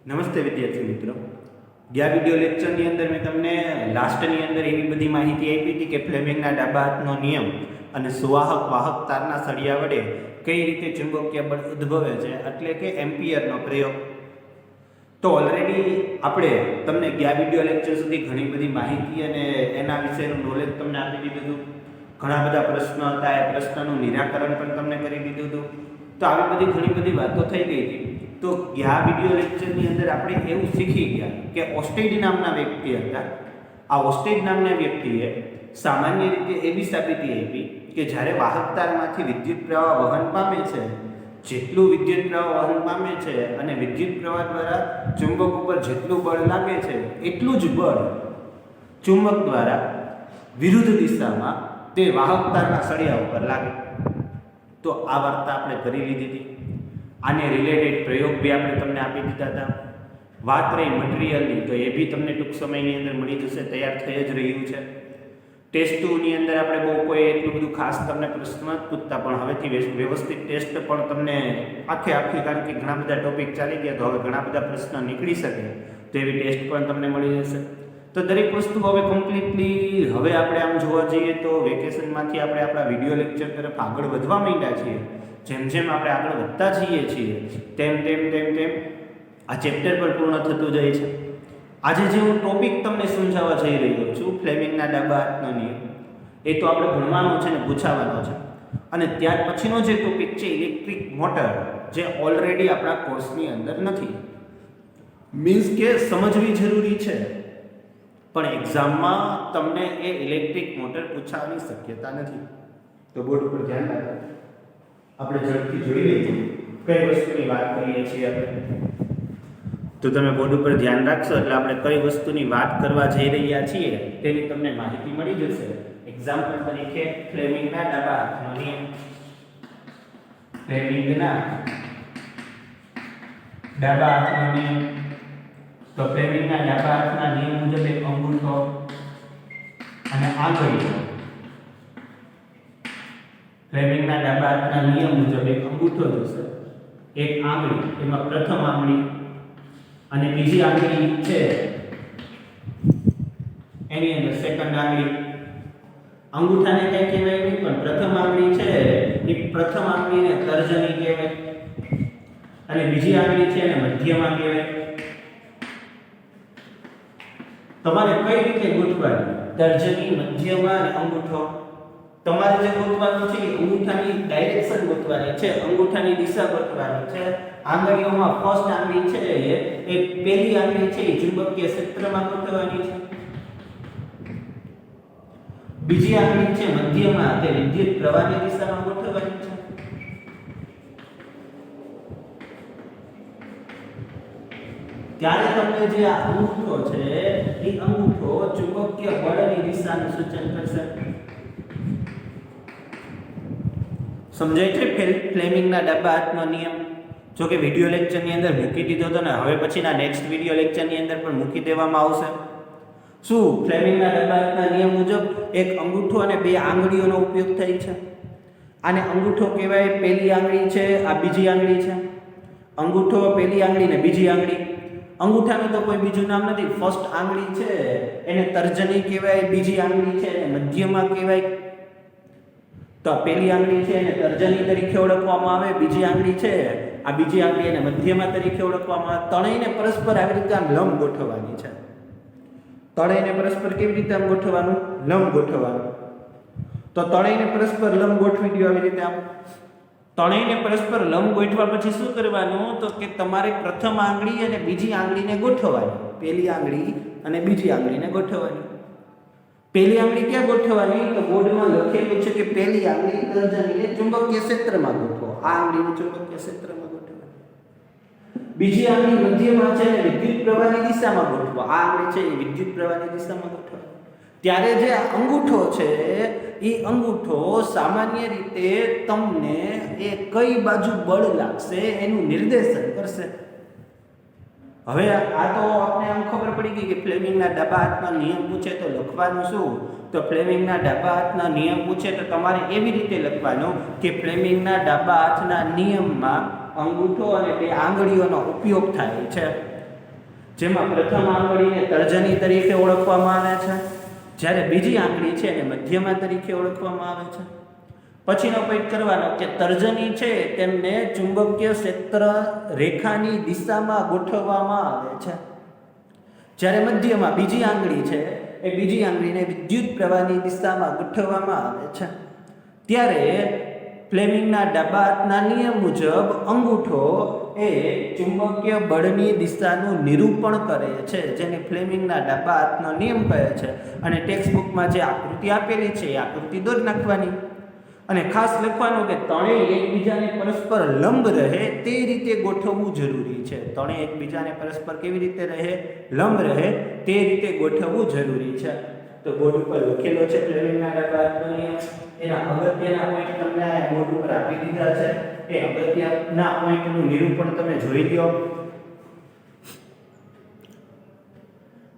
નમસ્તે વિદ્યાર્થી મિત્રો, ગયા વિડિયો લેક્ચરની અંદર મેં તમને લાસ્ટની અંદર એવી બધી માહિતી આપી હતી કે ફ્લેમિંગના ડાબા હાથનો નિયમ અને સુવાહક વાહક તારના સળિયા વડે કઈ રીતે ચુંબકીય બળ ઉદ્ભવે છે, એટલે કે એમ્પિયરનો પ્રયોગ. તો ઓલરેડી આપણે તમને ગયા વિડિયો લેક્ચર સુધી ઘણી બધી માહિતી અને એના વિશેનું નોલેજ તમને આપી દીધું હતું. ઘણા બધા પ્રશ્નો હતા, એ પ્રશ્નનું નિરાકરણ પણ તમને કરી દીધું હતું. તો આવી બધી ઘણી બધી વાતો થઈ ગઈ હતી. તો ગયા વિડિયો લેક્ચરની અંદર આપણે એવું શીખી ગયા કે ઓસ્ટેડ નામના વ્યક્તિ હતા. આ ઓસ્ટેડ નામના વ્યક્તિએ સામાન્ય રીતે એવી સાબિતી આપી કે જ્યારે વાહક તારમાંથી વિદ્યુત પ્રવાહ વહન પામે છે, જેટલું વિદ્યુત પ્રવાહ વહન પામે છે અને વિદ્યુત પ્રવાહ દ્વારા ચુંબક ઉપર જેટલું બળ લાગે છે એટલું જ બળ ચુંબક દ્વારા વિરુદ્ધ દિશામાં તે વાહક તારના સળિયા ઉપર લાગે. તો આ વાર્તા આપણે કરી લીધી હતી. આને રિલેટેડ પ્રયોગ બી આપણે તમને આપી દીધા હતા. વાત રહી મટીરિયલની, તો એ બી તમને ટૂંક સમયની અંદર મળી જશે, તૈયાર થઈ જ રહ્યું છે. ટેસ્ટ 2 ની અંદર આપણે બહુ કોઈ એટલું બધું ખાસ તમને પ્રશ્ન નથી પૂછતા, પણ હવેથી વ્યવસ્થિત ટેસ્ટ પણ તમને આખી કારણ કે ઘણા બધા ટોપિક ચાલી ગયા, તો હવે ઘણા બધા પ્રશ્ન નીકળી શકે તેવી ટેસ્ટ પણ તમને મળી જશે. તો દરેક વસ્તુ હવે કમ્પ્લીટલી હવે આપણે આમ જોવા જઈએ તો વેકેશનમાંથી આપણે આપણા વિડિયો લેક્ચર તરફ આગળ વધવા માંડ્યા છીએ. જેમ જેમ આપણે આગળ વધતા જઈએ છીએ તેમ આ ચેપ્ટર પણ પૂર્ણ થતું જાય છે. આજે જે હું ટોપિક તમને સમજાવવા જઈ રહ્યો છું, ફ્લેમિંગના ડાબા હાથનો નિયમ, એ તો આપણે ભણવાનો છે ને પૂછાવાનો છે. અને ત્યાર પછીનો જે ટોપિક છે ઇલેક્ટ્રિક મોટર, જે ઓલરેડી આપણા કોર્સની અંદર નથી, મીન્સ કે સમજવી જરૂરી છે, પણ એક્ઝામમાં તમને એ ઇલેક્ટ્રિક મોટર પૂછવાની શક્યતા નથી. તો બોર્ડ ઉપર ધ્યાન રાખો. આપણે ઝડપથી જોઈ લઈએ કઈ વસ્તુની વાત કરીએ છીએ આપણે. તો તમે બોર્ડ ઉપર ધ્યાન રાખશો એટલે આપણે કઈ વસ્તુની વાત કરવા જઈ રહ્યા છીએ તેની તમને માહિતી મળી જશે. એક્ઝામ્પલ તરીકે ફ્લેમિંગના ડાબા હાથનો નિયમ. ફ્લેમિંગના ડાબા હાથનો નિયમ. તો ફ્લેમિંગના ડાબા હાથના નિયમ મુજબ એક અંગૂઠો અને આંગળીઓ. ફ્લેમિંગના ડાબા હાથના નિયમ મુજબ એક અંગૂઠો જોશે, એક આંગળી, એમાં પ્રથમ આંગળી અને બીજી આંગળી છે એની અંદર સેકન્ડ આંગળી. અંગૂઠાને કઈ કહેવાય નહીં, પણ પ્રથમ આંગળી છે એ પ્રથમ આંગળીને તર્જની કહેવાય અને બીજી આંગળી છે એને મધ્યમા કહેવાય. તમારે કઈ રીતે ગોઠવવાની? તર્જની, મધ્યમા અને અંગૂઠો. તમારે જે ગોઠવાનું છે એ અંગૂઠાની ડાયરેક્શન ગોઠવાની છે, અંગૂઠાની દિશા ગોઠવાની છે. આંગળીઓમાં ફર્સ્ટ આંગળી છે એ પહેલી આંગળી છે એ ચુંબકીય ક્ષેત્રમાં ગોઠવવાની છે. બીજી આંગળી છે મધ્યમાં, તે વિદ્યુત પ્રવાહની દિશામાં ગોઠવવાની છે. ત્યારે તમને જે આ અંગૂઠો છે એ અંગૂઠો ચુંબકીય બળની દિશાનું સૂચન કરશે. સમજાય છે ફ્લેમિંગના ડાબા હાથનો નિયમ? જો કે વિડિયો લેક્ચરની અંદર મૂકી દીધો હતો ને, હવે પછીના નેક્સ્ટ વિડિયો લેક્ચરની અંદર પણ મૂકી દેવામાં આવશે. શું ફ્લેમિંગના ડાબા હાથના નિયમ મુજબ એક અંગૂઠો અને બે આંગળીઓનો ઉપયોગ થાય છે. આને અંગૂઠો કહેવાય, પહેલી આંગળી છે, આ બીજી આંગળી છે. અંગૂઠો, પહેલી આંગળી ને બીજી આંગળી. અંગૂઠાનું તો કોઈ બીજું નામ નથી. ફર્સ્ટ આંગળી છે એને તર્જની કહેવાય, બીજી આંગળી છે એને મધ્યમા કહેવાય. તો પહેલી આંગળી છે એને તર્જની તરીકે ઓળખવામાં આવે, બીજી આંગળી છે આ બીજી આંગળી એને મધ્યમા તરીકે ઓળખવામાં આવે. ત્રણેયને પરસ્પર આવી રીતે આમ લંબ ગોઠવવાની છે. ત્રણેયને પરસ્પર કેવી રીતે આમ ગોઠવવાનું? લંબ ગોઠવવાનું. તો ત્રણેયને પરસ્પર લંબ ગોઠવી દો આવી રીતે આમ. ત્રણેયને પરસ્પર લંબ ગોઠવ્યા પછી શું કરવાનું? તો કે તમારે પ્રથમ આંગળી અને બીજી આંગળીને ગોઠવવાની. પહેલી આંગળી અને બીજી આંગળીને ગોઠવવાની. પહેલી આંગળી ક્યાં ગોઠવવાની? તો બોર્ડમાં લખેલું છે કે પહેલી આંગળી તર્જનીને ચુંબકીય ક્ષેત્રમાં ગોઠવો. આ આંગળીને ચુંબકીય ક્ષેત્રમાં ગોઠવવાની. બીજી આંગળી મધ્યમાં છે અને વિદ્યુત પ્રવાહની દિશામાં ગોઠવો. આ આંગળી છે એ વિદ્યુત પ્રવાહની દિશામાં ગોઠવો. ત્યારે જે અંગૂઠો છે એ અંગૂઠો સામાન્ય રીતે તમને એ કઈ બાજુ બળ લાગશે એનું નિર્દેશન કરશે. હવે આ તો આપણે આમ ખબર પડી ગઈ કે ફ્લેમિંગના ડાબા હાથના નિયમ પૂછે તો લખવાનું શું? તો ફ્લેમિંગના ડાબા હાથના નિયમ પૂછે તો તમારે એવી રીતે લખવાનું કે ફ્લેમિંગના ડાબા હાથના નિયમમાં અંગૂઠો અને બે આંગળીઓનો ઉપયોગ થાય છે, જેમાં પ્રથમ આંગળીને તર્જની તરીકે ઓળખવામાં આવે છે, જ્યારે બીજી આંગળી છે એને મધ્યમા તરીકે ઓળખવામાં આવે છે. પછીનો પોઈન્ટ કરવાનો કે તર્જની છે તેમને ચુંબકીય ક્ષેત્ર રેખાની દિશામાં ગોઠવવામાં આવે છે, જ્યારે મધ્યમાં બીજી આંગળી છે એ બીજી આંગળીને વિદ્યુત પ્રવાહની દિશામાં ગોઠવવામાં આવે છે. ત્યારે ફ્લેમિંગના ડાબા હાથના નિયમ મુજબ અંગૂઠો એ ચુંબકીય બળની દિશાનું નિરૂપણ કરે છે, જેને ફ્લેમિંગના ડાબા હાથનો નિયમ કહે છે. અને ટેક્સ્ટ બુકમાં જે આકૃતિ આપેલી છે એ આકૃતિ દોરી નાખવાની અને ખાસ લખવાનું કે ત્રણેય એકબીજાને પરસ્પર લંબ રહે તે રીતે ગોઠવવું જરૂરી છે. ત્રણેય એકબીજાને પરસ્પર કેવી રીતે રહે? લંબ રહે તે રીતે ગોઠવવું જરૂરી છે. તો બોર્ડ ઉપર લખેલો છે ફ્લેમિંગના ડાબા હાથનો નિયમ. એના અગત્યના પોઈન્ટ તમને આ બોર્ડ ઉપર આપી દીધા છે. એ અગત્યના પોઈન્ટનું નિરૂપણ તમે જોઈ લો.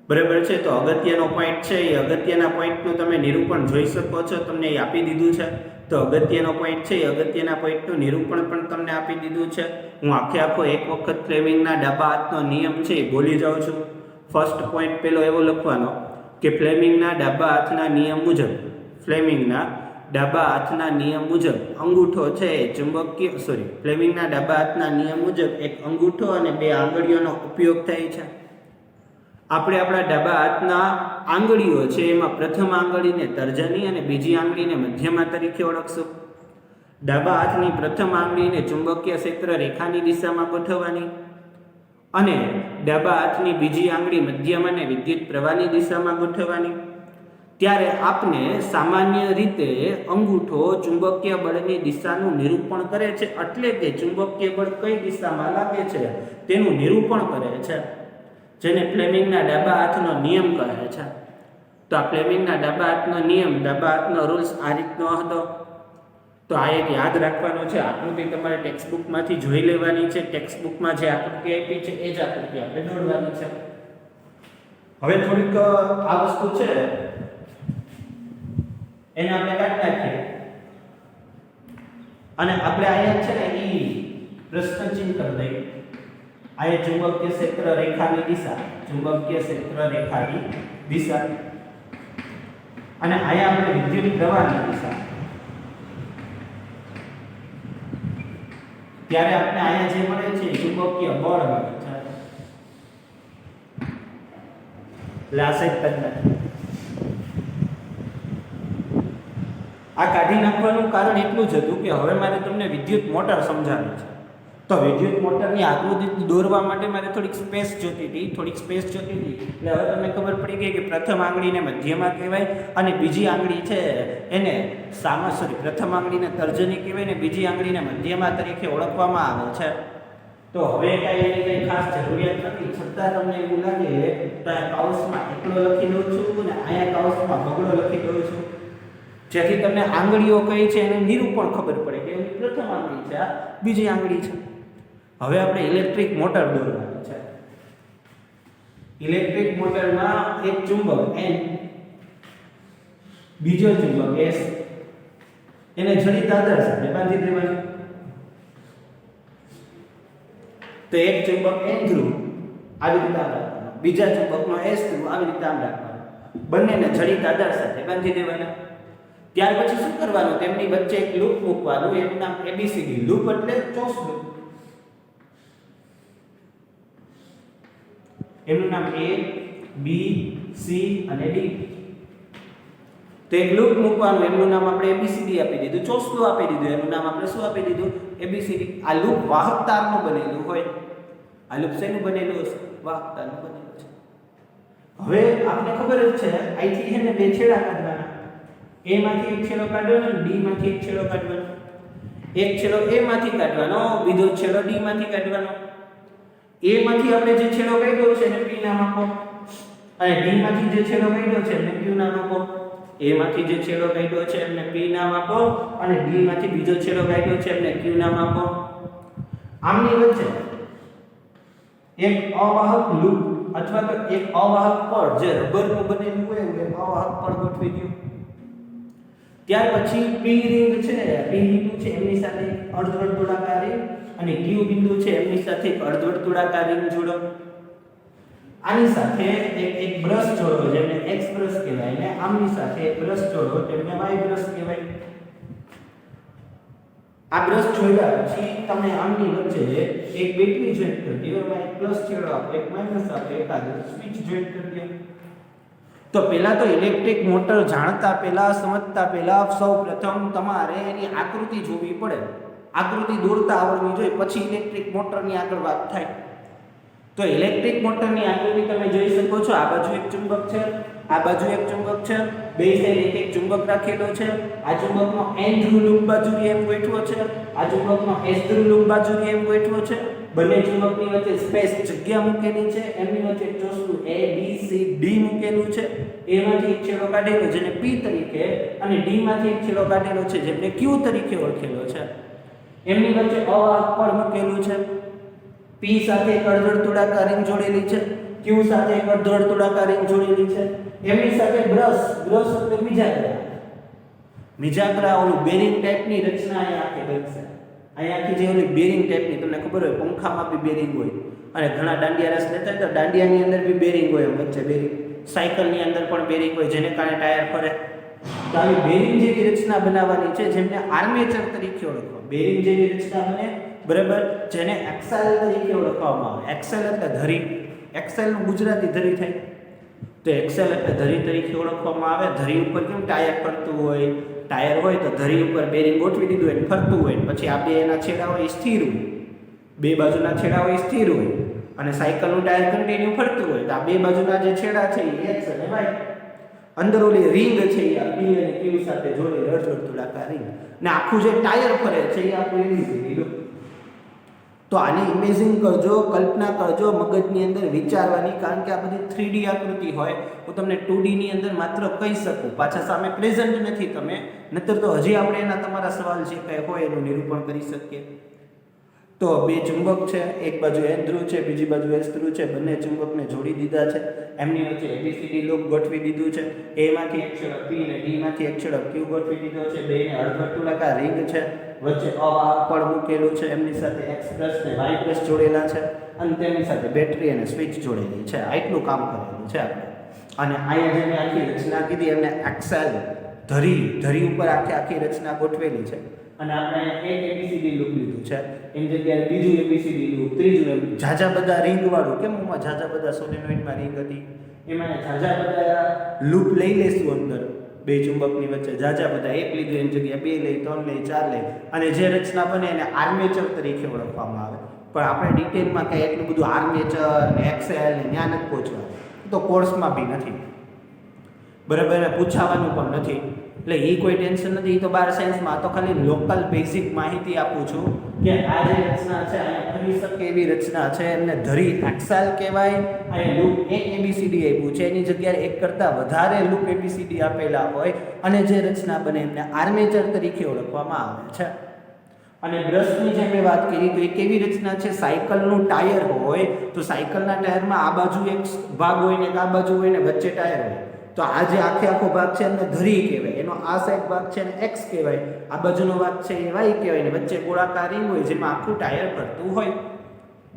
બરાબર છે. તો અગત્યનો પોઈન્ટ છે એ અગત્યના પોઈન્ટનું તમે નિરૂપણ જોઈ શકો છો. તમને એ આપી દીધું છે. તો અગત્યનો પોઈન્ટ છે એ અગત્યના પોઈન્ટનું નિરૂપણ પણ તમને આપી દીધું છે. હું આખો એક વખત ફ્લેમિંગના ડાબા હાથનો નિયમ છે એ બોલી જાઉં છું. ફર્સ્ટ પોઈન્ટ પેલો એવો લખવાનો કે ફ્લેમિંગના ડાબા હાથના નિયમ મુજબ અંગૂઠો છે એ ચુંબકીય ફ્લેમિંગના ડાબા હાથના નિયમ મુજબ એક અંગૂઠો અને બે આંગળીઓનો ઉપયોગ થાય છે. આપણે આપણા ડાબા હાથના આંગળીઓ છે એમાં પ્રથમ આંગળીને તર્જની અને બીજી આંગળીને મધ્યમા તરીકે ઓળખશું. ડાબા હાથની પ્રથમ આંગળીને ચુંબકીય ક્ષેત્ર રેખાની દિશામાં ગોઠવવાની અને ડાબા હાથની બીજી આંગળી મધ્યમાને વિદ્યુત પ્રવાહની દિશામાં ગોઠવવાની. ત્યારે આપને સામાન્ય રીતે અંગૂઠો ચુંબકીય બળની દિશાનું નિરૂપણ કરે છે, એટલે કે ચુંબકીય બળ કઈ દિશામાં લાગે છે તેનું નિરૂપણ કરે છે, જેને ફ્લેમિંગના ડાબા હાથનો નિયમ કહે છે. તો આ ફ્લેમિંગના ડાબા હાથનો નિયમ, ડાબા હાથનો રૂલ્સ આ રીતનો હતો. તો આ એક યાદ રાખવાનો છે. આકૃતિ તમારે ટેક્સ્ટ બુકમાંથી જોઈ લેવાની છે. ટેક્સ્ટ બુકમાં જે આકૃતિ આપી છે એ જ આકૃતિ આપણે દોરવાની છે. હવે થોડીક આ વસ્તુ છે એને આપણે કાઢી નાખીએ અને આપણે અહીંયા છે ને ઈ પ્રશ્ન ચિહ્ન કરી દઈએ. આ ચુંબકીય ક્ષેત્ર રેખાની દિશા અને અહીંયા આપણે વિદ્યુત પ્રવાહની દિશા. ત્યારે આપણે અહીંયા જે મળે છે ચુંબકીય બળ મળે છે. આ કાઢી નાખવાનું કારણ એટલું જ હતું કે હવે મારે તમને વિદ્યુત મોટર સમજાવવી છે. તો વિદ્યુત મોટરની આકૃતિ દોરવા માટે મારે થોડીક સ્પેસ જોતી હતી. એટલે હવે તમને ખબર પડી ગઈ કે પ્રથમ આંગળીને મધ્યમાં કહેવાય અને બીજી આંગળી છે એને પ્રથમ આંગળીને તર્જની કહેવાય ને બીજી આંગળીને મધ્યમાં તરીકે ઓળખવામાં આવે છે. તો હવે કાંઈ એની કંઈ ખાસ જરૂરિયાત નથી. છતાં તમને એવું લાગે તો આ કૌંસમાં એકલો લખી દઉં છું ને અહીંયા કૌંસમાં બગડો લખી દઉં છું, જેથી તમને આંગળીઓ કઈ છે એનું નિરૂપણ ખબર પડે કે એની પ્રથમ આંગળી છે, આ બીજી આંગળી છે. હવે આપણે ઇલેક્ટ્રિક મોટર દોરવાની છે. ઇલેક્ટ્રિક મોટરમાં એક ચુંબક N, બીજો ચુંબક S, એને જડિત આધાર સાથે બાંધી દેવાનું. તો એક ચુંબક N ધ્રુવ આવી રીતે રાખવાનું, બીજા ચુંબકનો S ધ્રુવ આવી રીતે આમ રાખવાનું. બંનેને જડિત આધાર સાથે બાંધી દેવાના. ત્યાર પછી શું કરવાનું? તેમની વચ્ચે એક લૂપ મૂકવાનું. એનું નામ ABCD. લૂપ એટલે ચોસ લૂપ. એનું નામ A, B, C અને D. તો એક લૂપ મૂકવાનું. એનું નામ આપણે ABCD આપી દીધું. ચોસલું આપી દીધું. એનું નામ આપણે શું આપી દીધું? ABCD. આ લૂપ વાહક તારનું બનેલું હોય. આ લૂપ શેનું બનેલું હશે? વાહક તારનું બનેલું છે. હવે આપણે ખબર જ છે અહીંથી છે ને બે છેડા કાઢવાના. A માંથી એક છેડો કાઢવાનો, D માંથી એક છેડો કાઢવાનો. એક છેડો A માંથી કાઢવાનો, બીજો છેડો D માંથી કાઢવાનો. A માંથી આપણે જે છેડો કાઢ્યો છે એને P નામ આપો અને D માંથી જે છેડો કાઢ્યો છે એને Q નામ આપો. A માંથી જે છેડો કાઢ્યો છે એને P નામ આપો અને D માંથી બીજો છેડો કાઢ્યો છે એને Q નામ આપો. આમની વચ્ચે એક અવાહક લૂપ અથવા તો એક અવાહક પડ જે રબરનું બનેલું હોય એ અવાહક પડ ગોઠવી દો. ત્યાર પછી P રિંગ છે, P રિંગ છે એમની સાથે અર્ધવર્તુળાકાર રિંગ અને Q બિંદુ છે એમની સાથે એક અર્ધવર્તુળાકાર રિંગ જોડો. આની સાથે એક બ્રશ જોડો જેને X બ્રશ કહેવાય ને આમની સાથે એક બ્રશ જોડો જેને Y બ્રશ કહેવાય. આ બ્રશ જોડ્યા પછી તમે આમની વચ્ચે એક બેટરી જોઈન્ટ કરી દો, એમાં એક પ્લસ છેડો આપો, એક માઈનસ આપો, એક આ સ્વિચ જોઈન્ટ કરી દો. તો પહેલા તો ઇલેક્ટ્રિક મોટર જાણતા પહેલા સમજતા પહેલા સૌપ્રથમ તમારે એની આકૃતિ જોવી પડે. આકૃતિ દોરતા આવડવી જોઈએ, પછી ઇલેક્ટ્રિક મોટરની આગળ વાત થાય. તો ઇલેક્ટ્રિક મોટરની આકૃતિ તમે જોઈ શકો છો. આ બાજુ એક ચુંબક છે, આ બાજુ એક ચુંબક છે, બે સાઈડ એક ચુંબક રાખેલો છે. આ ચુંબકનો N ધ્રુવ લૂપ બાજુએ એમ ગોઠવો છે, આ ચુંબકનો S ધ્રુવ લૂપ બાજુએ એમ ગોઠવો છે. બંને ચુંબકની વચ્ચે સ્પેસ જગ્યા મૂકેલી છે, એમની વચ્ચે ચોસલું A B C D મૂકેલું છે. A માંથી એક છેડો કાઢેલો જેને P તરીકે અને D માંથી એક છેડો કાઢેલો છે જેને Q તરીકે ઓળખેલો છે. એમની વચ્ચે અવાહક પડ મૂકેલું છે. P સાથે એક અર્ધવર્તુળાકાર રિંગ જોડેલી છે, Q સાથે એક અર્ધવર્તુળાકાર રિંગ જોડેલી છે. એમની સાથે બ્રશ એટલે મિજાગરા ઓલું બેરિંગ ટાઈપની રચના અહીંયા આપેલી છે. અહીંયાથી જે ઓલી બેરિંગ ટાઈપની તમને ખબર હોય પંખામાં બી બેરિંગ હોય અને ઘણા દાંડિયા રસ લેતા તો દાંડિયાની અંદર બી બેરિંગ હોય, વચ્ચે બેરિંગ. સાયકલની અંદર પણ બેરિંગ હોય જેને કારણે ટાયર ફરે. તો આવી બેરિંગ જેવી રચના બનાવવાની છે જેમને આર્મેચર તરીકે ઓળખવા. બેરિંગ જેવી રચના બને બરાબર, જેને એક્સેલ તરીકે ઓળખવામાં આવે. એક્સેલ એટલે ધરી. એક્સેલનું ગુજરાતી ધરી થાય. તો એક્સેલ એટલે ધરી તરીકે ઓળખવામાં આવે. ધરી ઉપર કેમ ટાયર ફરતું હોય, ટાયર હોય તો ધરી ઉપર બેરિંગ ગોઠવી દીધું હોય ફરતું હોય, પછી આ બે એના છેડા હોય સ્થિર હોય, બે બાજુના છેડા હોય સ્થિર હોય અને સાયકલનું ટાયર કન્ટિન્યુ ફરતું હોય તો આ બે બાજુના જે છેડા છે એ X અને Y. અંદર ઓલી રિંગ છે એ P અને Q સાથે જોડેલી અર્ધવર્તુળાકાર રિંગ ને આખું જે ટાયર ફરે છે એ આપણું એબીસીડી લો. તો આની ઇમેજિંગ કરજો, કલ્પના કરજો મગજની અંદર વિચારવાની, કારણ કે આ બધી 3D આકૃતિ હોય. હું તમને 2D ની અંદર માત્ર કહી શકું, પાછા સામે પ્રેઝન્ટ નથી તમે, નહીતર તો હજી આપણે એના તમારા સવાલ જે કંઈ હોય એનું નિરૂપણ કરી શકીએ. તો બે ચુંબક છે, એક બાજુ N ધ્રુવ છે, બીજી બાજુ S ધ્રુવ છે. બંને ચુંબકને જોડી દીધા છે. એમની વચ્ચે ABCD લૂપ ગોઠવી દીધું છે. A માંથી એક છેડો P અને D માંથી એક છેડો Q ગોઠવી દીધો છે. બેને અર્ધવર્તુળાકાર રિંગ છે, વચ્ચે અવાહક પડ મૂકેલું છે. એમની સાથે X પ્લસ ને Y પ્લસ જોડેલા છે અને તેમની સાથે બેટરી અને સ્વિચ જોડેલી છે. આટલું કામ કરેલું છે આપણે. અને અહીંયા જે મેં આખી રચના કીધી એમને એક્સેલ ધરી ઉપર આખી રચના ગોઠવેલી છે. અને આપણે એક ABCD લૂપ લીધું છે, એની જગ્યાએ બીજું ABCD લૂપ, ત્રીજું ઝાઝા બધા રિંગ વાળું. કેમ એમાં ઝાઝા બધા સોલેનોઇડમાં રિંગ હતી એમાં ઝાઝા બધા લૂપ લઈ લેશું અંદર બે ચુંબકની વચ્ચે. ઝાઝા બધા એક લીધું એની જગ્યાએ 2 લઈ, 3 લઈ, 4 લઈ અને જે રચના બને એને આર્મેચર તરીકે ઓળખવામાં આવે. પણ આપણે ડિટેલમાં કંઈ એટલું બધું આર્મેચર ને એક્સેલ ને ત્યાં નથી પહોંચવા, તો કોર્સમાં બી નથી બરાબર, એને પૂછાવાનું પણ નથી. એટલે એ કોઈ ટેન્શન નથી. એ તો 12 સાયન્સમાં. તો ખાલી લોકલ બેઝિક માહિતી આપું છું કે આ જે રચના છે અહીંયા ફરી શકે એવી રચના છે, એમને ધરી એક્સેલ કહેવાય. અહીંયા લૂપ એક ABCD આપ્યું છે, એની જગ્યાએ એક કરતાં વધારે લૂપ ABCD આપેલા હોય અને જે રચના બને એમને આર્મેચર તરીકે ઓળખવામાં આવે છે. અને બ્રશની જે મેં વાત કરી તો એ કેવી રચના છે? સાયકલનું ટાયર હોય તો સાયકલના ટાયરમાં આ બાજુ એક ભાગ હોય ને એક આ બાજુ હોય ને વચ્ચે ટાયર હોય. તો આ જે આખો ભાગ છે એમને ધરી કહેવાય. એનો આ સાઈડ ભાગ છે ને X કહેવાય, આ બાજુનો ભાગ છે એ Y કહેવાય ને વચ્ચે ગોળાકાર રિંગ હોય જેમાં આખું ટાયર ફરતું હોય.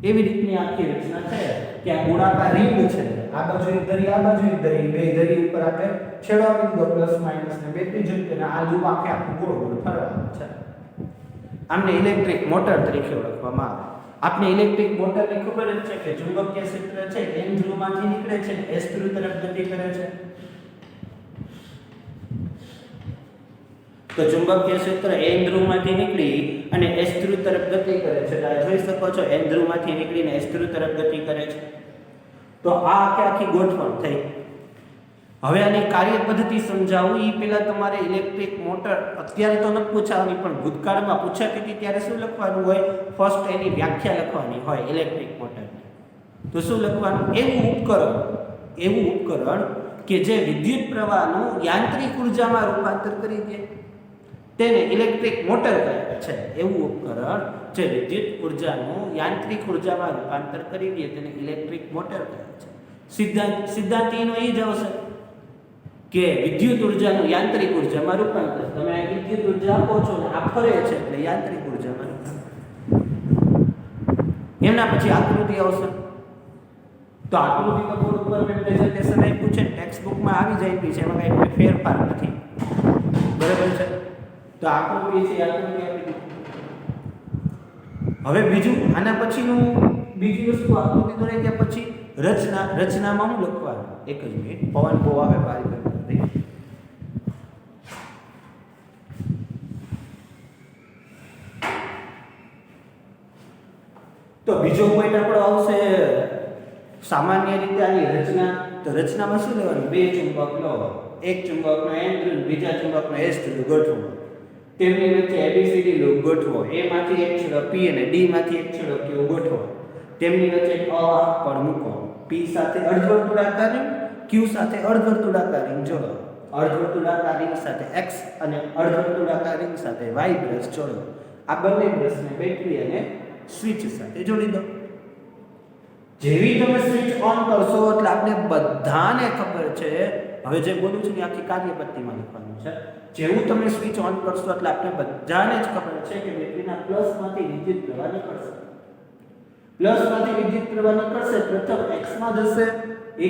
એવી રીતની આખી રચના છે કે આ ગોળાકાર રિંગ છે, આ બાજુ એક ધરી, આ બાજુ એક ધરી, બે ધરી ઉપર આપણે છેડો આપી દીધો પ્લસ માઈનસ ને બેટરી જોઈન્ટ અને આ લૂપ આખું ગોળ ગોળ ફરવાનું છે. આમને ઇલેક્ટ્રિક મોટર તરીકે ઓળખવામાં આવે. આપને ઇલેક્ટ્રિક મોટરની ખબર જ છે કે ચુંબકીય ક્ષેત્ર છે N ધ્રુવમાંથી નીકળે છે, S ધ્રુવ તરફ ગતિ કરે છે. તો ચુંબકીય ક્ષેત્ર N ધ્રુવમાંથી નીકળી અને S ધ્રુવ તરફ ગતિ કરે છે. તમે જોઈ શકો છો N ધ્રુવમાંથી નીકળીને S ધ્રુવ તરફ ગતિ કરે છે. તો આ આખી ગોઠવણ થઈ. હવે આની કાર્ય પદ્ધતિ સમજાવું એ પહેલા તમારે ઇલેક્ટ્રિક મોટર અત્યારે તો નથી પૂછાવાની, પણ ભૂતકાળમાં પૂછાતી હતી ત્યારે શું લખવાનું હોય? ફર્સ્ટ એની વ્યાખ્યા લખવાની હોય ઇલેક્ટ્રિક મોટરની. તો શું લખવાનું? એવું ઉપકરણ કે જે વિદ્યુત પ્રવાહનું યાંત્રિક ઉર્જામાં રૂપાંતર કરી દે તેને ઇલેક્ટ્રિક મોટર કહે છે. એવું ઉપકરણ જે વિદ્યુત ઉર્જાનું યાંત્રિક ઉર્જામાં રૂપાંતર કરી દે તેને ઇલેક્ટ્રિક મોટર કહે છે. સિદ્ધાંત એનો એ જ આવશે કે વિદ્યુત ઉર્જાનું યાંત્રિક ઉર્જામાં રૂપાંતર. તમે વિદ્યુત ઉર્જા આપો છો ને આ ફરે છે એટલે યાંત્રિક ઉર્જામાં રૂપાંતર. એમના પછી આકૃતિ આવશે. તો આકૃતિ તો બોર્ડ ઉપર મેં પ્રેઝન્ટેશન આપ્યું છે, ટેક્સ્ટ બુકમાં આવી જાય છે, એમાં કંઈ કોઈ ફેરફાર નથી. બરાબર છે. તો આકૃતિ છે, આકૃતિ આપી દીધી. હવે બીજું આના પછીનું બીજી વસ્તુ આકૃતિ દોરાઈ ગયા પછી રચનામાં હું લખવાનું. એક જ મિનિટ, પવન બહુ આવે બારી પર. તો બીજો પોઈન્ટ આપણો આવશે સામાન્ય રીતે આની રચના. તો રચનામાં શું લેવાનું? બે ચુંબક લો, એક ચુંબકનો N ધ્રુવ, બીજા ચુંબકનો S ધ્રુવ ગોઠવો. તેમની વચ્ચે ABCD લૂપ ગોઠવો. A માંથી એક છેડો P અને D માંથી એક છેડો Q ગોઠવો. તેમની વચ્ચે એક અવાહક પડ મૂકો. P સાથે અર્ધવર્તુળાકાર રિંગ, Q સાથે અર્ધવર્તુળાકાર રિંગ જોડો. અર્ધવર્તુળાકાર રિંગ સાથે X અને અર્ધવર્તુળાકાર રિંગ સાથે Y બ્રશ જોડો. આ બંને બ્રશને બેટરી અને સ્વિચ સાથે જોડી દો. જેવી તમે સ્વિચ ઓન કરશો એટલે આપણે બધાને ખબર છે, હવે જે બોલું છું એ આખી કાર્યપટ્ટીમાં લખવાનું છે. જેવું તમે સ્વિચ ઓન કરશો એટલે આપણે બધાને જ ખબર છે કે બેટરીના પ્લસમાંથી વિદ્યુત પ્રવાહ નીકળશે. પ્લસમાંથી વિદ્યુત પ્રવાહ નીકળશે. પ્રથમ X માં જશે,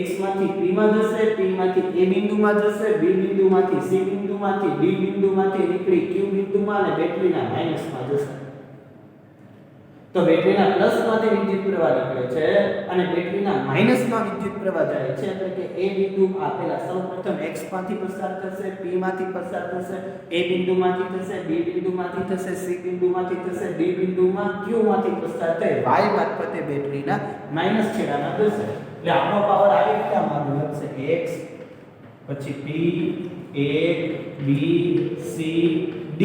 X માંથી P માં જશે, P માંથી A બિંદુમાં જશે, B બિંદુમાંથી C બિંદુમાંથી, D બિંદુમાંથી નીકળી Q બિંદુમાં અને બેટરીના માઈનસમાં જશે. તો બેટરીના પ્લસમાંથી વિદ્યુત પ્રવાહ નીકળે છે અને બેટરીના માઈનસમાં વિદ્યુત પ્રવાહ જાય છે. એટલે કે A બિંદુ આ પહેલા સૌપ્રથમ X માંથી પસાર થશે, P માંથી પસાર થશે, A બિંદુમાંથી થશે, B બિંદુમાંથી થશે, C બિંદુમાંથી થશે, D બિંદુમાં Q માંથી પસાર થઈ Y મારફતે બેટરીના માઈનસ છેડામાં જશે. એટલે આપણો પાવર આવી રીતે મારું લખશે X પછી P A B C D.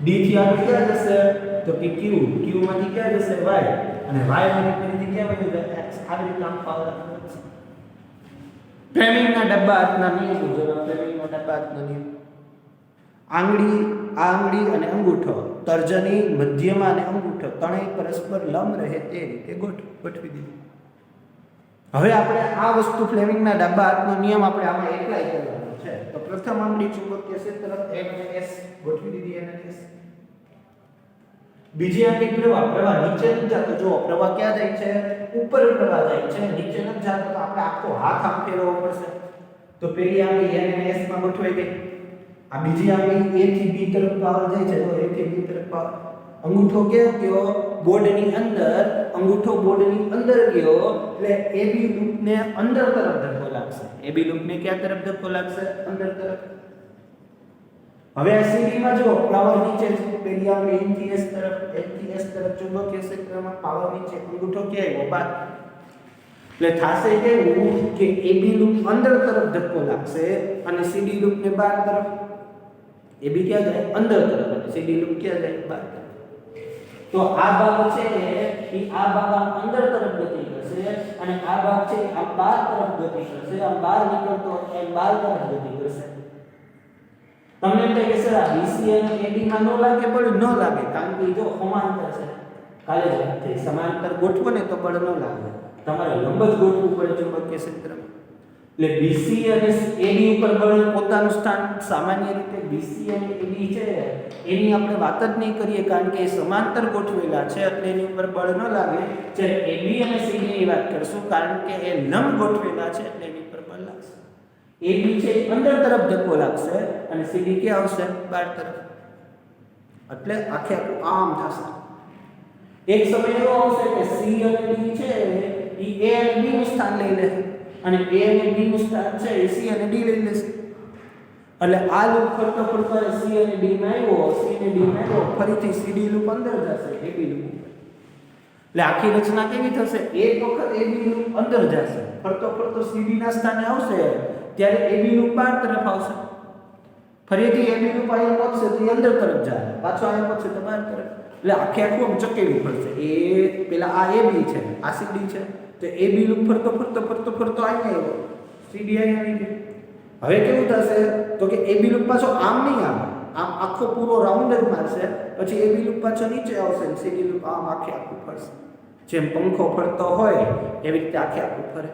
D થી આગળ ક્યાં જશે? તો કે Q માંથી ક્યાં જશે? Y અને Y માંથી ફરીથી ક્યાં વયું જાય? X. આવી રીતે આમ પાવર આપશે. ફ્લેમિંગના ડબ્બા હાથના નિયમ મુજબ ફ્લેમિંગના ડબ્બા હાથના નિયમ. આંગળી અને અંગૂઠો, તર્જની, મધ્યમાં અને અંગૂઠો ત્રણેય પરસ્પર લંબ રહે તે રીતે ગોઠવી દીધું. હવે આપણે આ વસ્તુ ફ્લેમિંગના ડબ્બા હાથનો નિયમ આપણે આમાં એપ્લાય કરવાનો છે. તો પ્રથમ આંગળી ચુંબકીય ક્ષેત્ર N અને S ગોઠવી દીધી. N અને S. બીજી આંગળી પ્રવાહ નીચે નથી જતો. જો પ્રવાહ ક્યાં જાય છે? ઉપર પ્રવાહ જાય છે, નીચે નથી જતો. તો આપણે આખો હાથ આમ ફેરવવો પડશે. તો પેલી આંગળી N અને S માં ગોઠવાઈ ગઈ. આ બીજી આંગળી A થી B તરફ પાવર જાય છે. તો A થી B તરફ પાવર. અંગૂઠો ક્યાં ગયો? બોર્ડની અંદર. અંગૂઠો બોર્ડની અંદર ગયો એટલે AB લૂપને અંદર તરફ ધક્કો લાગશે. AB લૂપને ક્યાં તરફ ધક્કો લાગશે? અંદર તરફ. હવે આ CD માં જો પાવર નીચે છે. પેલી આંગળી N થી S તરફ, N થી S તરફ ચુંબકીય ક્ષેત્રમાં પાવર નીચે, અંગૂઠો ક્યાં આવ્યો? બહાર. એટલે થાશે કેવું કે AB લૂપ અંદર તરફ ધક્કો લાગશે અને CD લૂપને બહાર તરફ. AB ક્યાં જાય? અંદર તરફ. અને CD લૂપ ક્યાં જાય? બહાર તરફ. તો આ ભાગ છે એ આ ભાગ અંદર તરફ ગતિ કરશે અને આ ભાગ છે આ બહાર તરફ ગતિ કરશે. આ બહાર નીકળતો એ બહાર તરફ ગતિ કરશે. તમને એમ થાય કે સર આ BC અને AD માં ન લાગે? બળ ન લાગે, કારણ કે જો સમાંતર છે. કાલે જ વાત થઈ, સમાંતર ગોઠવો ને તો બળ ન લાગે. તમારે લંબ જ ગોઠવવું પડે ચુંબકીય ક્ષેત્રમાં. એટલે BC અને AD ઉપર બળ પોતાનું સ્થાન. સામાન્ય રીતે BC અને AD છે એની આપણે વાત જ નહીં કરીએ, કારણ કે એ સમાંતર ગોઠવેલા છે એટલે એની ઉપર બળ ન લાગે. જ્યારે AB અને CD ની વાત કરશું, કારણ કે એ લંબ ગોઠવેલા છે એટલે એની ઉપર બળ લાગશે. AB છે અંદર તરફ ધક્કો લાગશે અને CD ક્યાં આવશે? બહાર તરફ. એટલે આખે આમ થશે. એક સમય એવો આવશે કે C અને D છે એ A અને B નું સ્થાન લઈ લેશે અને A અને B નું સ્થાન છે એ C અને D લઈ લેશે. એટલે આ લૂપ ફરતો ફરતો C અને D માં આવ્યો, C અને D માં આવ્યો, ફરીથી CD લૂપ અંદર જશે AB લૂપ. એટલે આખી રચના કેવી થશે? એક વખત AB લૂપ અંદર જશે, ફરતો ફરતો CD ના સ્થાને આવશે, ત્યારે AB લૂપ બહાર તરફ આવશે. ફરીથી AB લૂપ અહીંયા પહોંચશે તો એ અંદર તરફ જાય, પાછો અહીંયા પહોંચશે તો બહાર તરફ. એટલે આખે આખું ચકેડવું પડશે. એ પેલા આ AB છે, આ CD છે, તો AB લૂપ ફરતો ફરતો ફરતો ફરતો અહીંયા આવ્યો, CD અહીંયા આવી ગયો. હવે કેવું થશે? તો કે AB લૂપ પાછો આમ નહીં આવે, આમ આખો પૂરો રાઉન્ડ જ મારશે, પછી AB લૂપ પાછો નીચે આવશે અને CD લૂપ આમ આખે આખું ફરશે. જેમ પંખો ફરતો હોય એવી રીતે આખે આખું ફરે.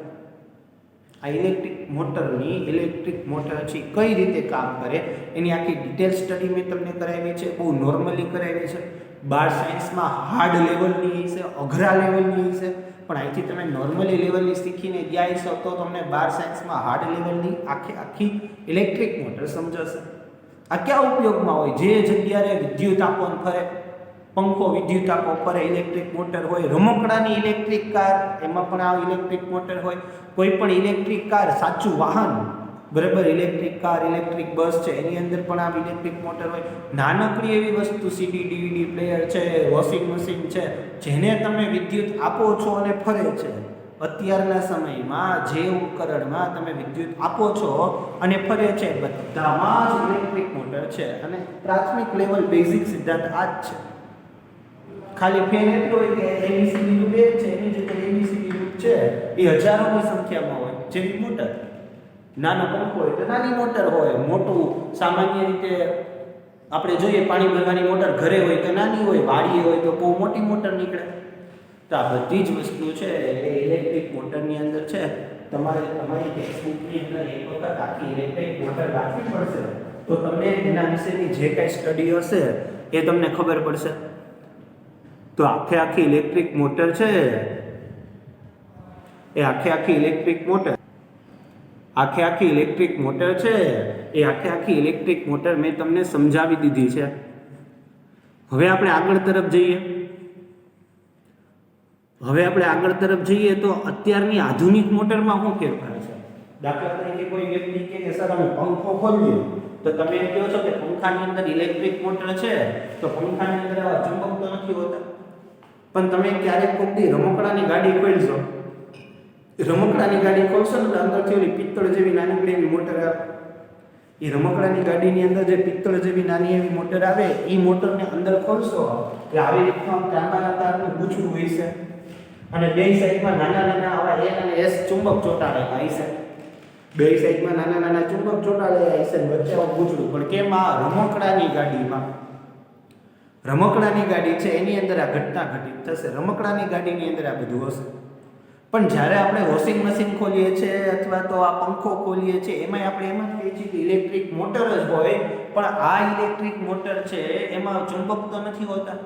આ ઇલેક્ટ્રિક મોટર છે કઈ રીતે કામ કરે એની આખી ડિટેલ સ્ટડી મેં તમને કરાવી છે, બહુ નોર્મલી કરાવી છે. બાર સાયન્સમાં હાર્ડ લેવલની હશે, અઘરા લેવલની હશે, પણ અહીંથી તમે નોર્મલી લેવલની શીખીને ગયા હશો તો તમને બાર સાયન્સમાં હાર્ડ લેવલની આખી ઇલેક્ટ્રિક મોટર સમજાશે. આ ક્યાં ઉપયોગમાં હોય? જે જગ્યાએ વિદ્યુત આપોન ફરે, પંખો વિદ્યુત આપો ફરે, ઇલેક્ટ્રિક મોટર હોય. રમકડાની ઇલેક્ટ્રિક કાર, એમાં પણ આ ઇલેક્ટ્રિક મોટર હોય. કોઈ પણ ઇલેક્ટ્રિક કાર, સાચું વાહન, બરાબર, ઇલેક્ટ્રિક કાર, ઇલેક્ટ્રિક બસ છે, એની અંદર પણ આ ઇલેક્ટ્રિક મોટર હોય. નાનકડી એવી વસ્તુ સીડી ડીવીડી પ્લેયર છે, વોશિંગ મશીન છે, જેને તમે વિદ્યુત આપો છો અને ફરે છે. અત્યારના સમયમાં જે ઉપકરણમાં તમે વિદ્યુત આપો છો અને ફરે છે, બધામાં જ ઇલેક્ટ્રિક મોટર છે. અને પ્રાથમિક લેવલ બેઝિક સિદ્ધાંત આ જ છે. ખાલી ફેન એટલો હોય કે એબીસીડી લૂપ એક છે, એની જગ્યાએ એબીસીડી લૂપ છે એ હજારોની સંખ્યામાં હોય. જેવી મોટર, નાનો પંખો હોય તો નાની મોટર હોય, મોટું સામાન્ય રીતે આપણે જોઈએ પાણી ભરવાની મોટર ઘરે હોય તો નાની હોય, વાડીએ હોય તો બહુ મોટી મોટર નીકળે. તો આ બધી જ વસ્તુ છે એ ઇલેક્ટ્રિક મોટરની અંદર છે. તમારે તમારી ટેક્સ્ટબુકની અંદર એક વખત આખી ઇલેક્ટ્રિક મોટર રાખવી પડશે, તો તમને એના વિશેની જે કાંઈ સ્ટડી હશે એ તમને ખબર પડશે. તો આખી ઇલેક્ટ્રિક મોટર છે એ આખી ઇલેક્ટ્રિક મોટર ઇલેક્ટ્રિક મોટર છે એ આખી ઇલેક્ટ્રિક મોટર મેં તમને સમજાવી દીધી છે. હવે આપણે આગળ તરફ જઈએ તો અત્યારની આધુનિક મોટરમાં શું ફેરફાર છે? દાખલા તરીકે કોઈ વ્યક્તિ કહે કે સર અમે પંખો ખોલીએ, તો તમે એમ કહો છો કે પંખાની અંદર ઇલેક્ટ્રિક મોટર છે, તો પંખાની અંદર આવા ચુંબક તો નથી હોતા. પણ તમે ક્યારેક કોક દી રમકડાની ગાડી ખોલશો, રમકડાની ગાડી ખોલશો ને તો અંદરથી ઓલી પિત્તળ જેવી નાની એવી મોટર આવે. એ રમકડાની ગાડીની અંદર જે પિત્તળ જેવી નાની એવી મોટર આવે, એ મોટરને અંદર ખોલશો એટલે આવી રીતના તાંબાના તારનું ગૂંચળું હોય છે, અને બે સાઈડમાં નાના આવા એન અને એસ ચુંબક ચોંટાડેલા હોય છે. બે સાઈડમાં નાના ચુંબક ચોંટાડેલા હોય છે, વચ્ચે આવું ગૂંચળું. પણ કેમ? આ રમકડાની ગાડી છે એની અંદર આ ઘટના ઘટિત થશે. રમકડાની ગાડીની અંદર આ બધું હશે. પણ જ્યારે આપણે વોશિંગ મશીન ખોલીએ છીએ અથવા તો આ પંખો ખોલીએ છીએ, એમાં આપણે એમ જ કહીએ છીએ કે ઇલેક્ટ્રિક મોટર જ હોય, પણ આ ઇલેક્ટ્રિક મોટર છે એમાં ચુંબક તો નથી હોતા.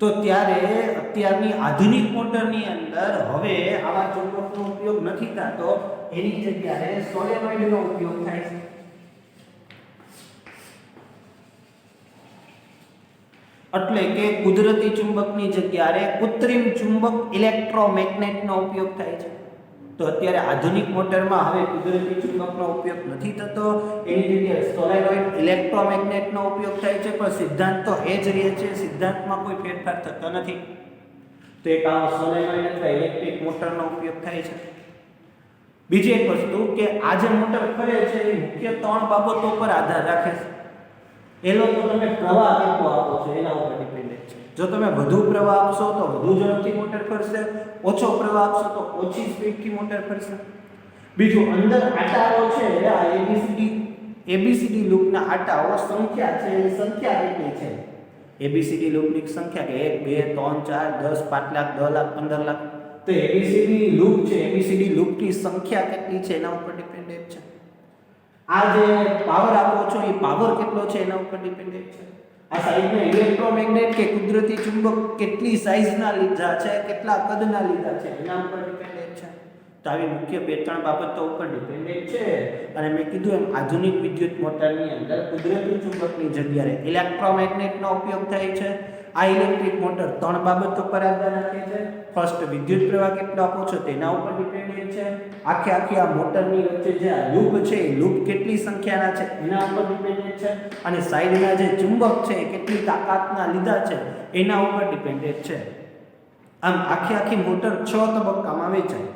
તો ત્યારે અત્યારની આધુનિક મોટરની અંદર હવે આવા ચુંબકનો ઉપયોગ નથી થતો, એની જગ્યાએ સોલેનોઇડનો ઉપયોગ થાય છે. એટલે કે કુદરતી ચુંબકની જગ્યાએ કૃત્રિમ ચુંબક ઇલેક્ટ્રોમેગ્નેટનો ઉપયોગ થાય છે. તો અત્યારે આધુનિક મોટરમાં હવે કુદરતી ચુંબકનો ઉપયોગ નથી થતો, એની જગ્યાએ સોલેનોઇડ ઇલેક્ટ્રોમેગ્નેટનો ઉપયોગ થાય છે. પણ સિદ્ધાંત તો એ જ રહે છે, સિદ્ધાંતમાં કોઈ ફેરફાર થતો નથી. તો એક આવો સોલેનોઇડ અથવા ઇલેક્ટ્રિક મોટરનો ઉપયોગ થાય છે. બીજી એક વસ્તુ કે આ જે મોટર ફરે છે એ મુખ્ય 3 બાબતો પર આધાર રાખે છે. એનો તો તમે પ્રવાહ કેટલો આપો છો એના ઉપર ડિપેન્ડન્ટ છે. જો તમે વધુ પ્રવાહ આપશો તો વધુ ઝડપથી મોટર ફરશે, ઓછો પ્રવાહ આપશો તો ઓછી સ્પીડથી મોટર ફરશે. બીજું, અંદર આટાઓ છે, આ એબીસીડી લૂપના આટાઓ સંખ્યા છે, એ સંખ્યા કેટલી છે? એબીસીડી લૂપની સંખ્યા કે 1 2 3 4 10 5 લાખ 10 લાખ 15 લાખ. તો એબીસીડી લૂપ છે, એબીસીડી લૂપની સંખ્યા કેટલી છે એના ઉપર ડિપેન્ડન્ટ છે. આ જે પાવર આપો છો એ પાવર કેટલો છે એના ઉપર ડિપેન્ડન્ટ છે. આ સાઈઝના ઇલેક્ટ્રોમેગ્નેટ કે કુદરતી ચુંબક કેટલી સાઈઝના લીધા છે, કેટલા કદના લીધા છે એના ઉપર ડિપેન્ડન્ટ છે. તો આવી મુખ્ય 2-3 બાબતો ઉપર ડિપેન્ડન્ટ છે. અને મેં કીધું એમ આધુનિક વિદ્યુત મોટરની અંદર કુદરતી ચુંબકની જગ્યાએ ઇલેક્ટ્રોમેગ્નેટનો ઉપયોગ થાય છે. આ ઇલેક્ટ્રિક મોટર 3 બાબતો પર આધાર રાખે છે. ફર્સ્ટ, વિદ્યુત પ્રવાહ કેટલો આપો છો તેના ઉપર ડિપેન્ડન્ટ છે. આખી આ મોટરની વચ્ચે જે આ લૂપ છે એ લૂપ કેટલી સંખ્યાના છે એના ઉપર ડિપેન્ડન્ટ છે. અને સાઈડના જે ચુંબક છે એ કેટલી તાકાતના લીધા છે એના ઉપર ડિપેન્ડન્ટ છે. આમ આખી મોટર 6 તબક્કામાં વેચાય.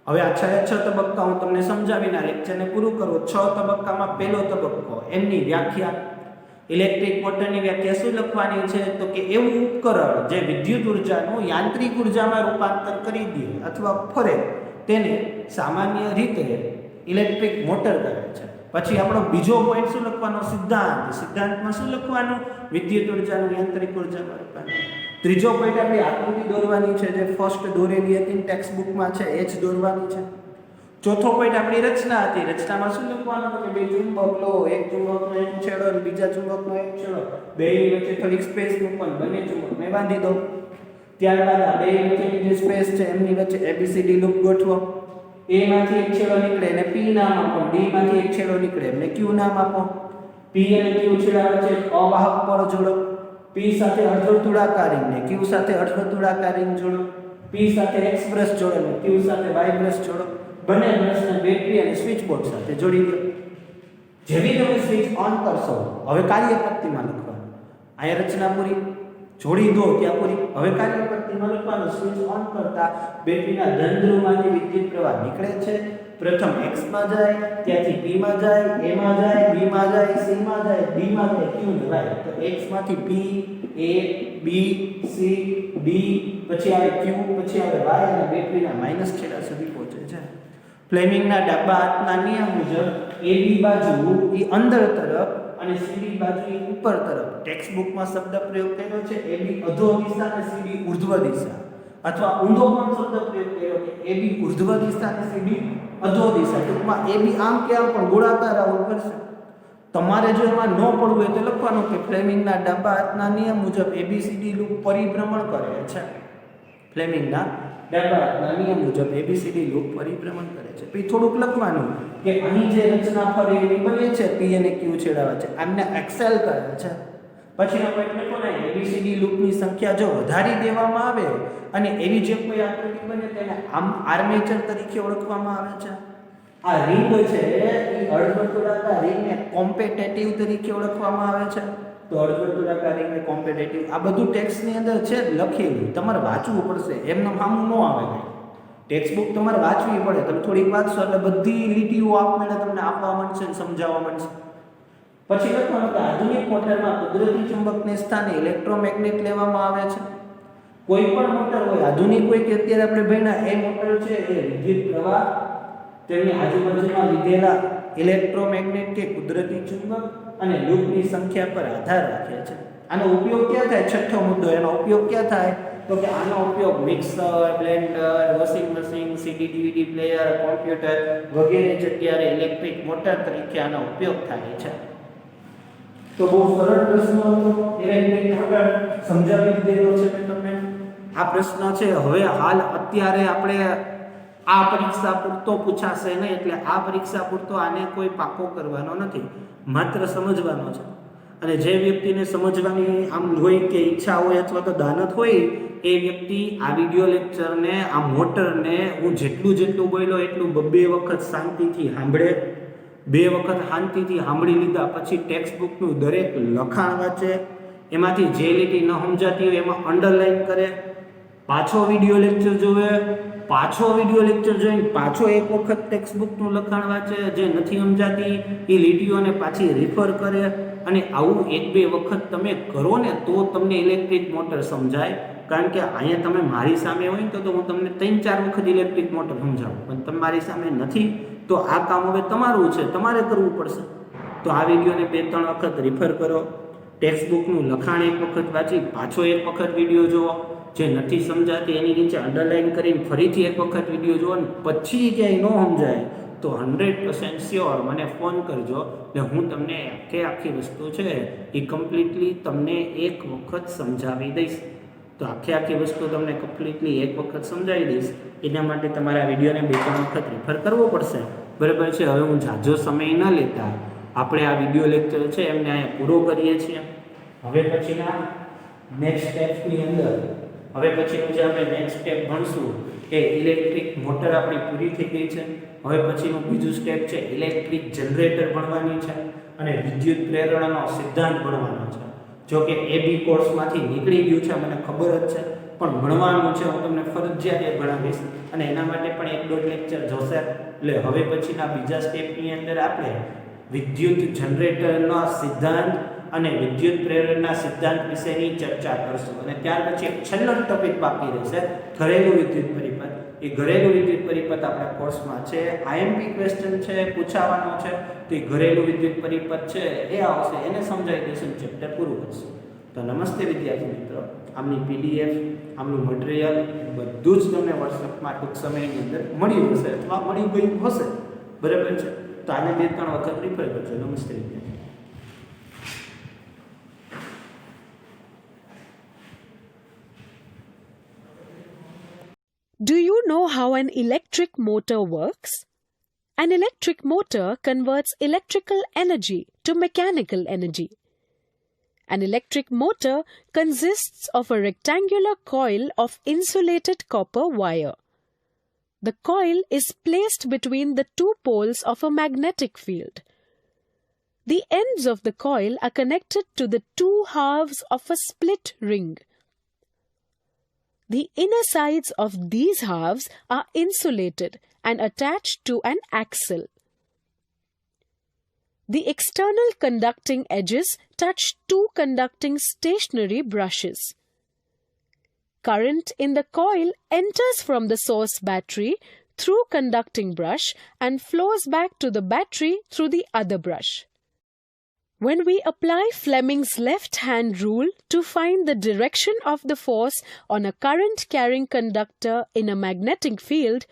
હવે આ 6 તબક્કા હું તમને સમજાવીને આ લેક્ચરને પૂરું કરું. 6 તબક્કામાં પહેલો તબક્કો, એમની વ્યાખ્યા. ઇલેક્ટ્રિક મોટરની વ્યાખ્યા શું લખવાની છે? તો કે એવું ઉપકરણ જે વિદ્યુત ઉર્જાનું યાંત્રિક ઉર્જામાં રૂપાંતર કરી દે અથવા ફરે તેને સામાન્ય રીતે ઇલેક્ટ્રિક મોટર કહે છે. પછી આપણો બીજો પોઈન્ટ શું લખવાનો? સિદ્ધાંત. સિદ્ધાંતમાં શું લખવાનું? વિદ્યુત ઉર્જાનું યાંત્રિક ઉર્જામાં રૂપાંતર. ત્રીજો પોઈન્ટ આપણે આકૃતિ દોરવાની છે, જે ફર્સ્ટ દોરેલી હતી ટેક્સ્ટ બુકમાં છે એ જ દોરવાની છે. ચોથો પોઈન્ટ આપણી રચના હતી. રચનામાં શું લખવાનું હતું કે બે ચુંબક લો, એક ચુંબકનો એક છેડો અને બીજા ચુંબકનો એક છેડો, બેની વચ્ચે થોડીક સ્પેસ મૂકવાની, બંને ચુંબકને બાંધી દો. ત્યારબાદ આ બે વચ્ચેની જે સ્પેસ છે એમની વચ્ચે ABCD લૂપ ગોઠવો. A માંથી એક છેડો નીકળે એને P નામ આપો, D માંથી એક છેડો નીકળે એમને Q નામ આપો. P અને Q છેડા વચ્ચે અવાહક પળ જોડો. P સાથે અર્ધવર્તુળાકાર રિંગ ને Q સાથે અર્ધવર્તુળાકાર રિંગ જોડો. P સાથે X બ્રશ જોડો અને Q સાથે Y બ્રશ જોડો. બંને બ્રશને બેટરી અને સ્વિચ બોર્ડ સાથે જોડી દો. જેવી તમે સ્વિચ ઓન કરશો હવે કાર્યપટ્ટીમાં લખવાનું. અહીંયા રચના પૂરી, જોડી દો ત્યાં પૂરી. હવે કાર્યપટ્ટીમાં લખવાનું. સ્વિચ ઓન કરતા બેટરીના ધન ધ્રુવમાંથી વિદ્યુત પ્રવાહ નીકળે છે. પ્રથમ X માં જાય, ત્યાંથી P માં જાય, A માં જાય, B માં જાય, C માં જાય, D માં જાય, Q જાય. તો X માંથી P, A, B, C, D, પછી આવે Q, પછી આવે Y અને બેટરીના માઈનસ છેડા સુધી પહોંચે છે. ફ્લેમિંગના ડાબા હાથના નિયમ મુજબ AB બાજુ એ અંદર તરફ અને CD બાજુ એ ઉપર તરફ. ટેક્સ્ટબુકમાં શબ્દ પ્રયોગ કર્યો છે AB અધો દિશા અને CD ઉર્ધ્વ દિશા, અથવા ઊંધો પણ શબ્દ પ્રયોગ કર્યો કે AB ઉર્ધ્વ દિશા અને CD અધો દિશા. ટૂંકમાં AB આમ કે આમ પણ ગોળાકાર આવું કરશે. તમારે જો એમાં ન પડવું હોય તો લખવાનું કે ફ્લેમિંગના ડાબા હાથના નિયમ મુજબ ABCD લૂપ પરિભ્રમણ કરે છે. ફ્લેમિંગના ડાબા હાથના નિયમ મુજબ ABCD લૂપ પરિભ્રમણ કરે છે. પછી થોડુંક લખવાનું કે અહીં જે રચના ફરે એવી બને છે P અને Q છેડા વચ્ચે, આમને એક્સેલ કરે છે. પછીનો પોઈન્ટ લખો ને ABCD લૂપની સંખ્યા જો વધારી દેવામાં આવે અને એવી જે કોઈ આકૃતિ બને તેને આર્મેચર તરીકે ઓળખવામાં આવે છે. આ રિંગ છે એ અર્ધવર્તુળાકાર રિંગને કોમ્પિટેટિવ તરીકે ઓળખવામાં આવે છે. તો અર્ધવર્તુળાકાર રિંગને કોમ્પિટેટિવ, આ બધું ટેક્સ્ટની અંદર છે લખેલું, તમારે વાંચવું પડશે, એમને સામું ન આવે કંઈ. ટેક્સ્ટ બુક તમારે વાંચવી પડે. તમે થોડીક વાંચશો એટલે બધી લીટીઓ આપમેળે તમને આપવા માંડશે અને સમજાવવા માંડશે. પછી લખવાનું કે આધુનિક મોટરમાં કુદરતી ચુંબકને સ્થાને ઇલેક્ટ્રોમેગ્નેટ લેવામાં આવે છે. કોઈ પણ મોટર હોય, આધુનિક હોય કે અત્યારે આપણે ભણ્યા એ મોટર છે એ વિદ્યુત પ્રવાહ તેમની આજુબાજુમાં લીધેલા ઇલેક્ટ્રોમેગ્નેટ કે કુદરતી ચુંબક અને લૂપની સંખ્યા પર આધાર રાખે છે. આનો ઉપયોગ ક્યાં થાય? છઠ્ઠો મુદ્દો, એનો ઉપયોગ ક્યાં થાય? તો કે આનો ઉપયોગ mixer, Blender, washing machine, CD DVD player, computer વગેરે જગ્યાએ ઇલેક્ટ્રિક મોટર તરીકે આનો ઉપયોગ થાય છે. તો બહુ સરળ પ્રશ્ન હતો, ઇલેક્ટ્રિક મોટર સમજાવી દીધેલો છે મેં તમને. આ પ્રશ્ન છે હવે હાલ અત્યારે આપણે આ પરીક્ષા પૂરતો પૂછાશે નહીં, એટલે આ પરીક્ષા પૂરતો આને કોઈ પાકો કરવાનો નથી, માત્ર સમજવાનો છે. અને જે વ્યક્તિને સમજવાની આમ હોય કે ઈચ્છા હોય અથવા તો દાનત હોય એ વ્યક્તિ આ વિડિયો લેક્ચરને, આ મોટરને હું જેટલું બોલ્યો એટલું 2 વખત શાંતિથી સાંભળે. 2 વખત શાંતિથી સાંભળી લીધા પછી ટેક્સ્ટ બુકનું દરેક લખાણ વાંચે, એમાંથી જે લીટી ન સમજાતી હોય એમાં અંડરલાઈન કરે, પાછો વિડિયો લેક્ચર જોવે, પાછો વિડિયો લેક્ચર જોઈને પાછો એક વખત ટેક્સ્ટ બુકનું લખાણ વાંચે, જે નથી સમજાતી એ લીટીઓને પાછી રિફર કરે. અને આવું 1-2 વખત તમે કરો ને તો તમને ઇલેક્ટ્રિક મોટર સમજાય. કારણ કે અહીંયા તમે મારી સામે હોય તો હું તમને 3-4 વખત ઇલેક્ટ્રિક મોટર સમજાવું, પણ તમારી સામે નથી તો આ કામ હવે તમારું છે, તમારે કરવું પડશે. તો આ વિડીયોને 2-3 વખત રિફર કરો, ટેક્સ્ટ બુકનું લખાણ એક વખત વાંચી પાછો એક વખત વિડીયો જુઓ, જે નથી સમજાતી એની નીચે અંડરલાઈન કરીને ફરીથી એક વખત વિડીયો જુઓ, અને પછી ક્યાંય ન સમજાય તો 100% શ્યોર મને ફોન કરજો ને હું તમને આખી વસ્તુ છે એ કમ્પ્લીટલી તમને એક વખત સમજાવી દઈશ. તો આખી વસ્તુ તમને કમ્પ્લીટલી એક વખત સમજાવી દઈશ. એના માટે તમારા વિડીયોને 2-3 વખત રિફર કરવો પડશે, બરાબર છે. હવે હું ઝાઝો સમય ન લેતા આપણે આ વિડીયો લેક્ચર છે એમને અહીંયા પૂરો કરીએ છીએ. હવે પછીના નેક્સ્ટ સ્ટેપની અંદર પછીનું જે આપણે નેક્સ્ટ સ્ટેપ ભણશું કે ઇલેક્ટ્રિક મોટર આપણી પૂરી થઈ ગઈ છે. હવે પછીનું બીજું સ્ટેપ છે ઇલેક્ટ્રિક જનરેટર ભણવાની છે અને વિદ્યુત પ્રેરણાનો સિદ્ધાંત ભણવાનો છે. જો કે AB કોર્સમાંથી નીકળી ગયું છે મને ખબર જ છે, પણ ભણવાનું છે, હું તમને ફરજિયાત એ ભણાવીશ અને એના માટે પણ 1-1.5 લેક્ચર જોશે. એટલે હવે પછીના બીજા સ્ટેપની અંદર આપણે વિદ્યુત જનરેટરનો સિદ્ધાંત અને વિદ્યુત પ્રેરણના સિદ્ધાંત વિશેની ચર્ચા કરશું. અને ત્યાર પછી એક છેલ્લો ટોપિક બાકી રહેશે, ઘરેલું વિદ્યુત પરિપથ. એ ઘરેલું વિદ્યુત પરિપથ આપણા કોર્સમાં છે, IMP ક્વેશ્ચન છે, પૂછાવાનો છે. તો એ ઘરેલું વિદ્યુત પરિપથ છે એ આવશે, એને સમજાવી દઈશું, ચેપ્ટર પૂરું કરશું. તો નમસ્તે વિદ્યાર્થી મિત્રો, આમની પીડીએફ, આમનું મટીરિયલ બધું જ તમને વોટ્સએપમાં ટૂંક સમયની અંદર મળ્યું હશે અથવા મળી ગયું હશે, બરાબર છે? તો આને 2-3 વખત રિફર કરજો. નમસ્તે વિદ્યાર્થી. Do you know how an electric motor works? An electric motor converts electrical energy to mechanical energy. An electric motor consists of a rectangular coil of insulated copper wire. The coil is placed between the two poles of a magnetic field. The ends of the coil are connected to the two halves of a split ring. The inner sides of these halves are insulated and attached to an axle. The external conducting edges touch two conducting stationary brushes. Current in the coil enters from the source battery through conducting brush and flows back to the battery through the other brush. When we apply Fleming's left-hand rule to find the direction of the force on a current-carrying conductor in a magnetic field,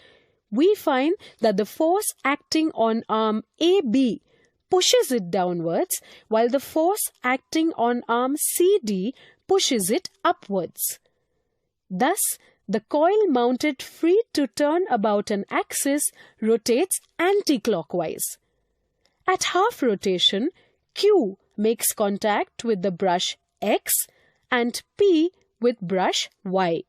we find that the force acting on arm AB pushes it downwards, while the force acting on arm CD pushes it upwards. Thus, the coil mounted free to turn about an axis rotates anti-clockwise. At half rotation, Q makes contact with the brush X and P with brush Y.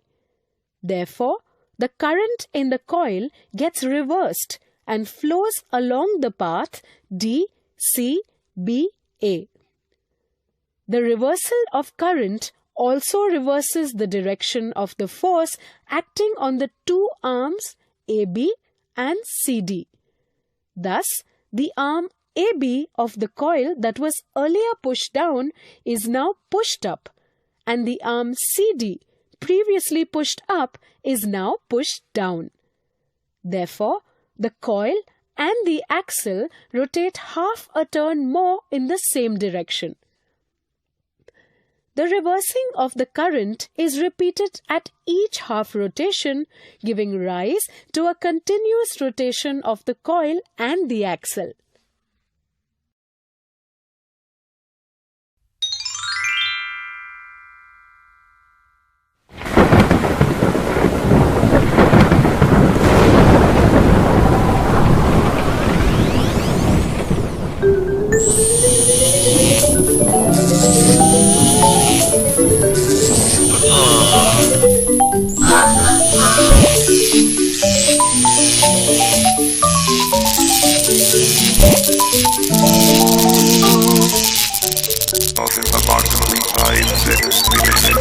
Therefore, the current in the coil gets reversed and flows along the path DCBA. The reversal of current also reverses the direction of the force acting on the two arms AB and CD. Thus, the arm AB of the coil that was earlier pushed down is now pushed up, and the arm CD, previously pushed up, is now pushed down. Therefore, the coil and the axle rotate half a turn more in the same direction. The reversing of the current is repeated at each half rotation, giving rise to a continuous rotation of the coil and the axle. Of approximately 5 seconds remaining.